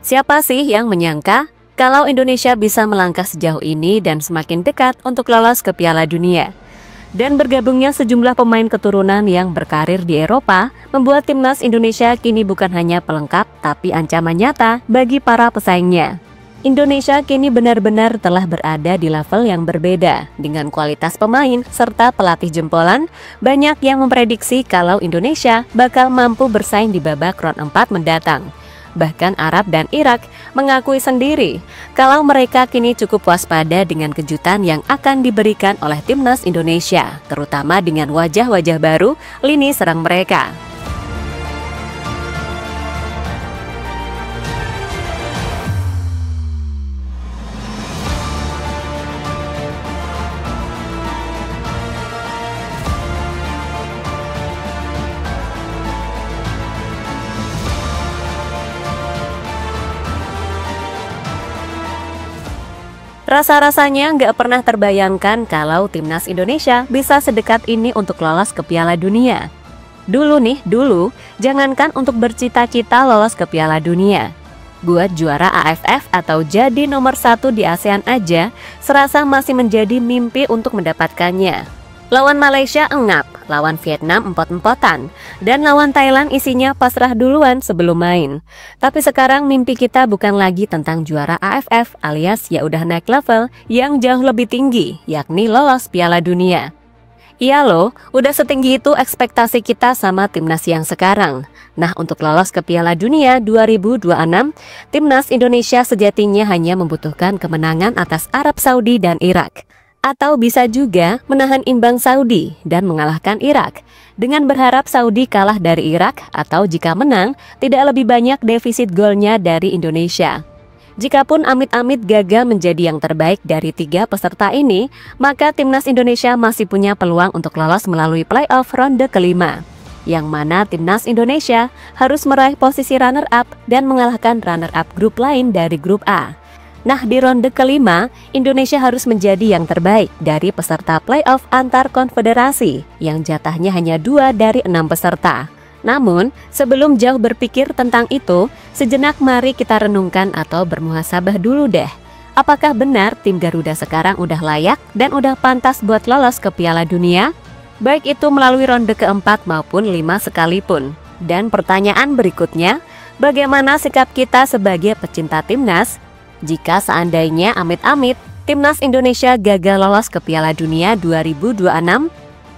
Siapa sih yang menyangka kalau Indonesia bisa melangkah sejauh ini dan semakin dekat untuk lolos ke Piala Dunia? Dan bergabungnya sejumlah pemain keturunan yang berkarir di Eropa membuat timnas Indonesia kini bukan hanya pelengkap tapi ancaman nyata bagi para pesaingnya. Indonesia kini benar-benar telah berada di level yang berbeda dengan kualitas pemain serta pelatih jempolan. Banyak yang memprediksi kalau Indonesia bakal mampu bersaing di babak round 4 mendatang. Bahkan Arab dan Irak mengakui sendiri kalau mereka kini cukup waspada dengan kejutan yang akan diberikan oleh timnas Indonesia, terutama dengan wajah-wajah baru lini serang mereka. Rasa-rasanya nggak pernah terbayangkan kalau timnas Indonesia bisa sedekat ini untuk lolos ke Piala Dunia. Dulu, jangankan untuk bercita-cita lolos ke Piala Dunia. Buat juara AFF atau jadi nomor 1 di ASEAN aja, serasa masih menjadi mimpi untuk mendapatkannya. Lawan Malaysia engap, lawan Vietnam empot-empotan, dan lawan Thailand isinya pasrah duluan sebelum main. Tapi sekarang mimpi kita bukan lagi tentang juara AFF alias ya udah naik level yang jauh lebih tinggi, yakni lolos Piala Dunia. Iya loh, udah setinggi itu ekspektasi kita sama timnas yang sekarang. Nah, untuk lolos ke Piala Dunia 2026, timnas Indonesia sejatinya hanya membutuhkan kemenangan atas Arab Saudi dan Irak. Atau bisa juga menahan imbang Saudi dan mengalahkan Irak, dengan berharap Saudi kalah dari Irak atau jika menang tidak lebih banyak defisit golnya dari Indonesia. Jikapun amit-amit gagal menjadi yang terbaik dari 3 peserta ini, maka timnas Indonesia masih punya peluang untuk lolos melalui playoff ronde kelima, yang mana timnas Indonesia harus meraih posisi runner-up dan mengalahkan runner-up grup lain dari grup A. Nah, di ronde kelima, Indonesia harus menjadi yang terbaik dari peserta playoff antar konfederasi yang jatahnya hanya 2 dari 6 peserta. Namun, sebelum jauh berpikir tentang itu, sejenak mari kita renungkan atau bermuhasabah dulu deh. Apakah benar tim Garuda sekarang udah layak dan udah pantas buat lolos ke Piala Dunia? Baik itu melalui ronde keempat maupun 5 sekalipun. Dan pertanyaan berikutnya, bagaimana sikap kita sebagai pecinta timnas jika seandainya amit-amit timnas Indonesia gagal lolos ke Piala Dunia 2026?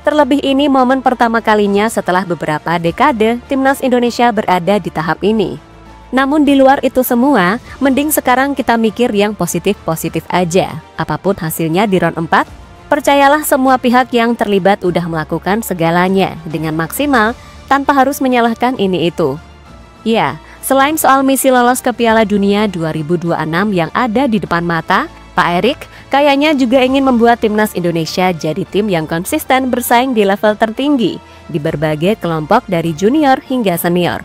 Terlebih ini momen pertama kalinya setelah beberapa dekade timnas Indonesia berada di tahap ini. Namun di luar itu semua, mending sekarang kita mikir yang positif-positif aja. Apapun hasilnya di round 4, percayalah semua pihak yang terlibat udah melakukan segalanya dengan maksimal tanpa harus menyalahkan ini itu. Ya, selain soal misi lolos ke Piala Dunia 2026 yang ada di depan mata, Pak Erik kayaknya juga ingin membuat timnas Indonesia jadi tim yang konsisten bersaing di level tertinggi di berbagai kelompok dari junior hingga senior.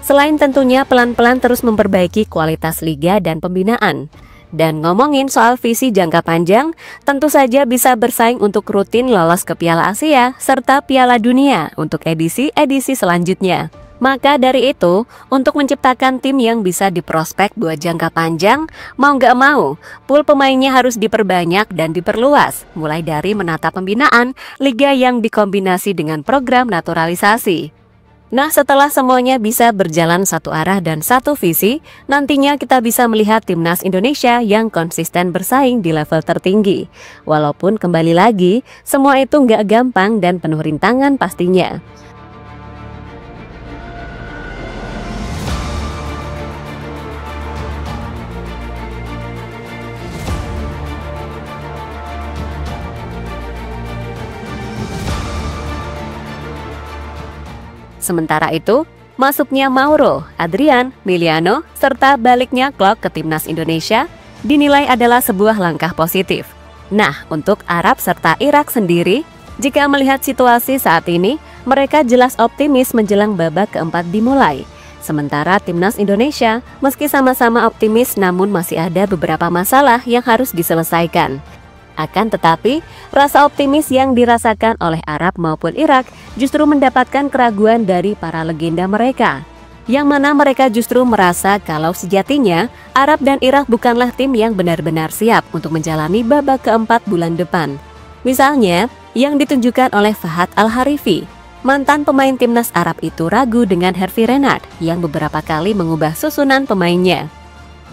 Selain tentunya pelan-pelan terus memperbaiki kualitas liga dan pembinaan. Dan ngomongin soal visi jangka panjang, tentu saja bisa bersaing untuk rutin lolos ke Piala Asia serta Piala Dunia untuk edisi-edisi selanjutnya. Maka dari itu, untuk menciptakan tim yang bisa diprospek buat jangka panjang, mau nggak mau, pool pemainnya harus diperbanyak dan diperluas, mulai dari menata pembinaan, liga yang dikombinasi dengan program naturalisasi. Nah, setelah semuanya bisa berjalan satu arah dan satu visi, nantinya kita bisa melihat timnas Indonesia yang konsisten bersaing di level tertinggi. Walaupun kembali lagi, semua itu nggak gampang dan penuh rintangan pastinya. Sementara itu, masuknya Mauro, Adrian, Miliano, serta baliknya Klok ke timnas Indonesia dinilai adalah sebuah langkah positif. Nah, untuk Arab serta Irak sendiri, jika melihat situasi saat ini, mereka jelas optimis menjelang babak keempat dimulai. Sementara timnas Indonesia, meski sama-sama optimis namun masih ada beberapa masalah yang harus diselesaikan. Akan tetapi, rasa optimis yang dirasakan oleh Arab maupun Irak justru mendapatkan keraguan dari para legenda mereka. yang mana mereka justru merasa kalau sejatinya Arab dan Irak bukanlah tim yang benar-benar siap untuk menjalani babak keempat bulan depan. Misalnya, yang ditunjukkan oleh Fahad Al-Harifi, mantan pemain timnas Arab itu ragu dengan Hervé Renard yang beberapa kali mengubah susunan pemainnya.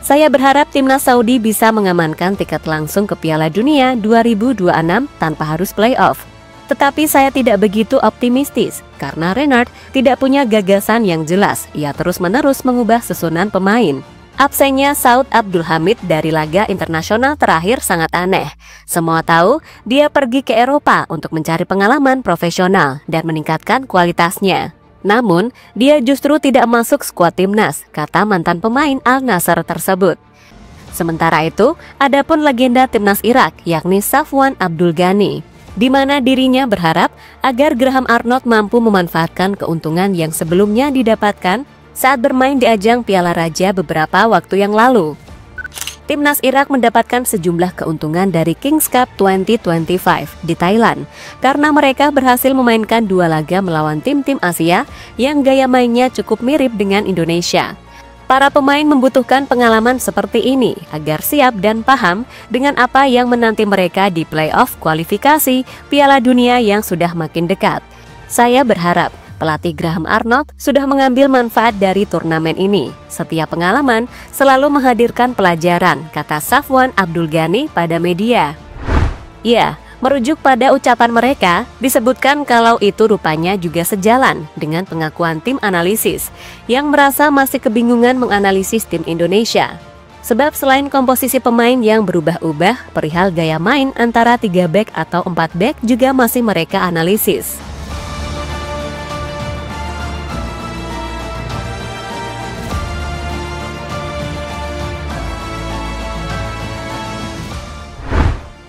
Saya berharap timnas Saudi bisa mengamankan tiket langsung ke Piala Dunia 2026 tanpa harus playoff. Tetapi saya tidak begitu optimistis karena Renard tidak punya gagasan yang jelas. Ia terus-menerus mengubah susunan pemain. Absennya Saud Abdul Hamid dari laga internasional terakhir sangat aneh. Semua tahu dia pergi ke Eropa untuk mencari pengalaman profesional dan meningkatkan kualitasnya. Namun, dia justru tidak masuk skuad timnas, kata mantan pemain Al Nassr tersebut. Sementara itu, ada pun legenda timnas Irak yakni Safwan Abdul Ghani, di mana dirinya berharap agar Graham Arnold mampu memanfaatkan keuntungan yang sebelumnya didapatkan saat bermain di ajang Piala Raja beberapa waktu yang lalu. Timnas Irak mendapatkan sejumlah keuntungan dari Kings Cup 2025 di Thailand karena mereka berhasil memainkan 2 laga melawan tim-tim Asia yang gaya mainnya cukup mirip dengan Indonesia. Para pemain membutuhkan pengalaman seperti ini agar siap dan paham dengan apa yang menanti mereka di playoff kualifikasi Piala Dunia yang sudah makin dekat. Saya berharap pelatih Graham Arnold sudah mengambil manfaat dari turnamen ini. Setiap pengalaman selalu menghadirkan pelajaran, kata Safwan Abdul Ghani pada media. Ya, merujuk pada ucapan mereka, disebutkan kalau itu rupanya juga sejalan dengan pengakuan tim analisis yang merasa masih kebingungan menganalisis tim Indonesia. Sebab selain komposisi pemain yang berubah-ubah, perihal gaya main antara 3 bek atau 4 bek juga masih mereka analisis.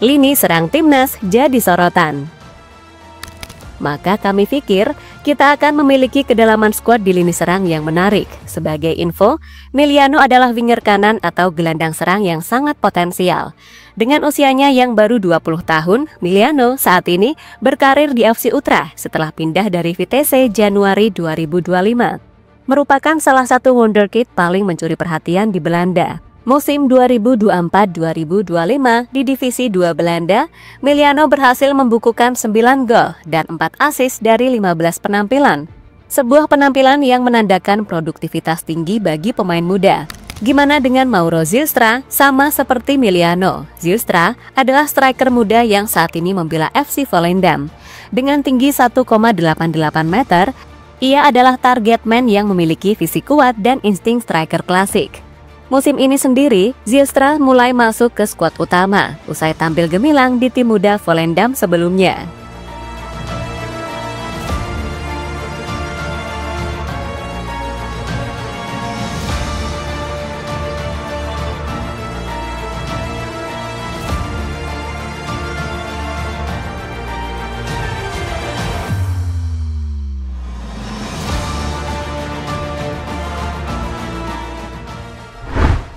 Lini serang timnas jadi sorotan. Maka kami pikir kita akan memiliki kedalaman skuad di lini serang yang menarik. Sebagai info, Miliano adalah winger kanan atau gelandang serang yang sangat potensial. Dengan usianya yang baru 20 tahun, Miliano saat ini berkarir di FC Utrecht setelah pindah dari Vitesse Januari 2025. Merupakan salah satu wonderkid paling mencuri perhatian di Belanda. Musim 2024-2025 di Divisi 2 Belanda, Miliano berhasil membukukan 9 gol dan 4 assist dari 15 penampilan. Sebuah penampilan yang menandakan produktivitas tinggi bagi pemain muda. Gimana dengan Mauro Zylstra? Sama seperti Miliano, Zylstra adalah striker muda yang saat ini membela FC Volendam. Dengan tinggi 1,88 meter, ia adalah target man yang memiliki fisik kuat dan insting striker klasik. Musim ini sendiri, Zylstra mulai masuk ke skuad utama, usai tampil gemilang di tim muda Volendam sebelumnya.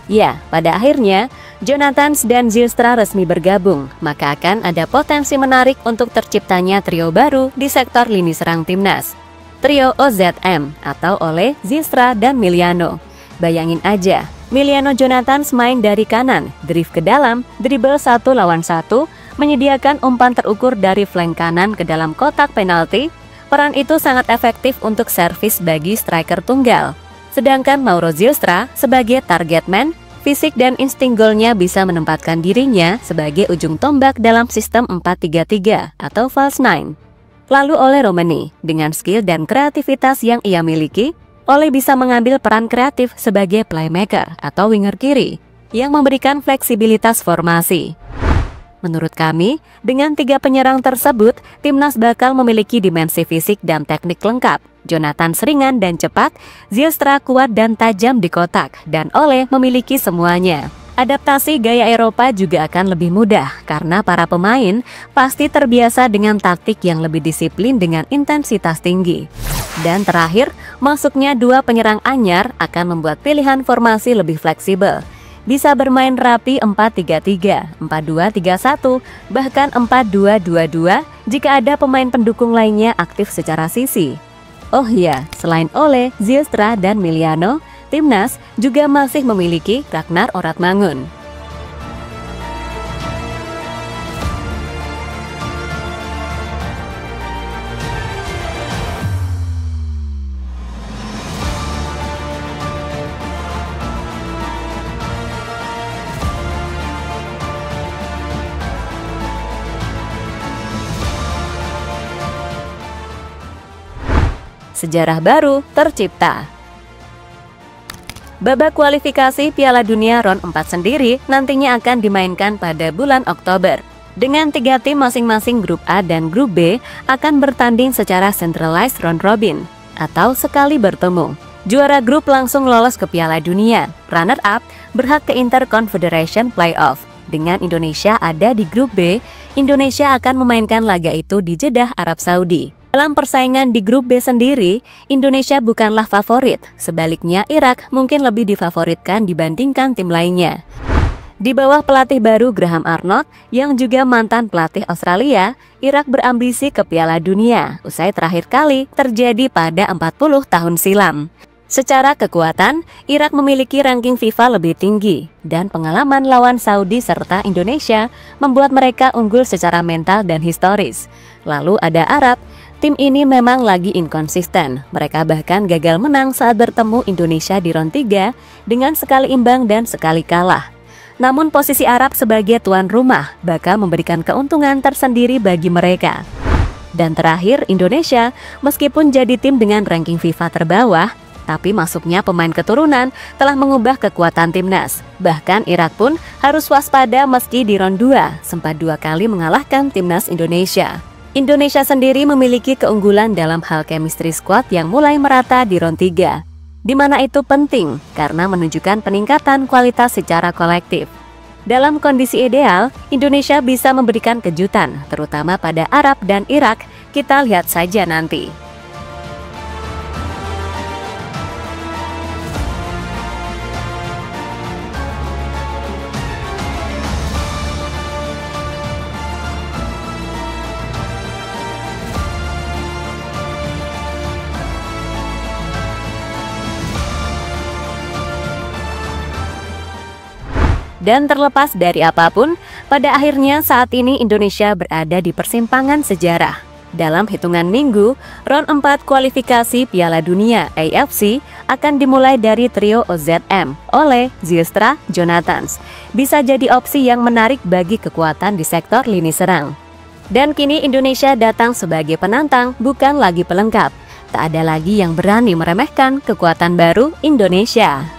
Ya, pada akhirnya, Jonathan dan Zylstra resmi bergabung, maka akan ada potensi menarik untuk terciptanya trio baru di sektor lini serang timnas. Trio OZM atau Ole, Zylstra, dan Miliano. Bayangin aja, Miliano Jonathan main dari kanan, drift ke dalam, dribble 1 lawan 1, menyediakan umpan terukur dari flank kanan ke dalam kotak penalti. Peran itu sangat efektif untuk servis bagi striker tunggal. Sedangkan Mauro Zylstra sebagai target man, fisik dan insting golnya bisa menempatkan dirinya sebagai ujung tombak dalam sistem 4-3-3 atau false nine. Lalu Ole Romani, dengan skill dan kreativitas yang ia miliki, Ole bisa mengambil peran kreatif sebagai playmaker atau winger kiri yang memberikan fleksibilitas formasi. Menurut kami, dengan 3 penyerang tersebut, timnas bakal memiliki dimensi fisik dan teknik lengkap. Jonathan seringan dan cepat, Zylstra kuat dan tajam di kotak, dan Ole memiliki semuanya. Adaptasi gaya Eropa juga akan lebih mudah karena para pemain pasti terbiasa dengan taktik yang lebih disiplin dengan intensitas tinggi. Dan terakhir, masuknya 2 penyerang anyar akan membuat pilihan formasi lebih fleksibel. Bisa bermain rapi 4-3-3, 4-2-3-1, bahkan 4-2-2-2 jika ada pemain pendukung lainnya aktif secara sisi. Oh iya, selain Ole, Zylstra, dan Miliano, timnas juga masih memiliki Ragnar Oratmangun. Sejarah baru tercipta. Babak kualifikasi Piala Dunia Round 4 sendiri nantinya akan dimainkan pada bulan Oktober. Dengan 3 tim masing-masing grup A dan grup B akan bertanding secara centralized round robin atau sekali bertemu. Juara grup langsung lolos ke Piala Dunia. Runner up berhak ke Interconfederation Playoff. Dengan Indonesia ada di grup B, Indonesia akan memainkan laga itu di Jeddah, Arab Saudi. Dalam persaingan di grup B sendiri, Indonesia bukanlah favorit. Sebaliknya, Irak mungkin lebih difavoritkan dibandingkan tim lainnya. Di bawah pelatih baru Graham Arnold, yang juga mantan pelatih Australia, Irak berambisi ke Piala Dunia, usai terakhir kali terjadi pada 40 tahun silam. Secara kekuatan, Irak memiliki ranking FIFA lebih tinggi, dan pengalaman lawan Saudi serta Indonesia membuat mereka unggul secara mental dan historis. Lalu ada Arab. Tim ini memang lagi inkonsisten. Mereka bahkan gagal menang saat bertemu Indonesia di round 3 dengan sekali imbang dan sekali kalah. Namun posisi Arab sebagai tuan rumah bakal memberikan keuntungan tersendiri bagi mereka. Dan terakhir, Indonesia meskipun jadi tim dengan ranking FIFA terbawah, tapi masuknya pemain keturunan telah mengubah kekuatan timnas. Bahkan Irak pun harus waspada meski di round 2 sempat 2 kali mengalahkan timnas Indonesia. Indonesia sendiri memiliki keunggulan dalam hal chemistry squad yang mulai merata di round 3, di mana itu penting karena menunjukkan peningkatan kualitas secara kolektif. Dalam kondisi ideal, Indonesia bisa memberikan kejutan, terutama pada Arab dan Irak. Kita lihat saja nanti. Dan terlepas dari apapun, pada akhirnya saat ini Indonesia berada di persimpangan sejarah. Dalam hitungan minggu, round 4 kualifikasi Piala Dunia AFC akan dimulai dari trio OZM, Ole, Zylstra, Jonathans. Bisa jadi opsi yang menarik bagi kekuatan di sektor lini serang. Dan kini Indonesia datang sebagai penantang, bukan lagi pelengkap. Tak ada lagi yang berani meremehkan kekuatan baru Indonesia.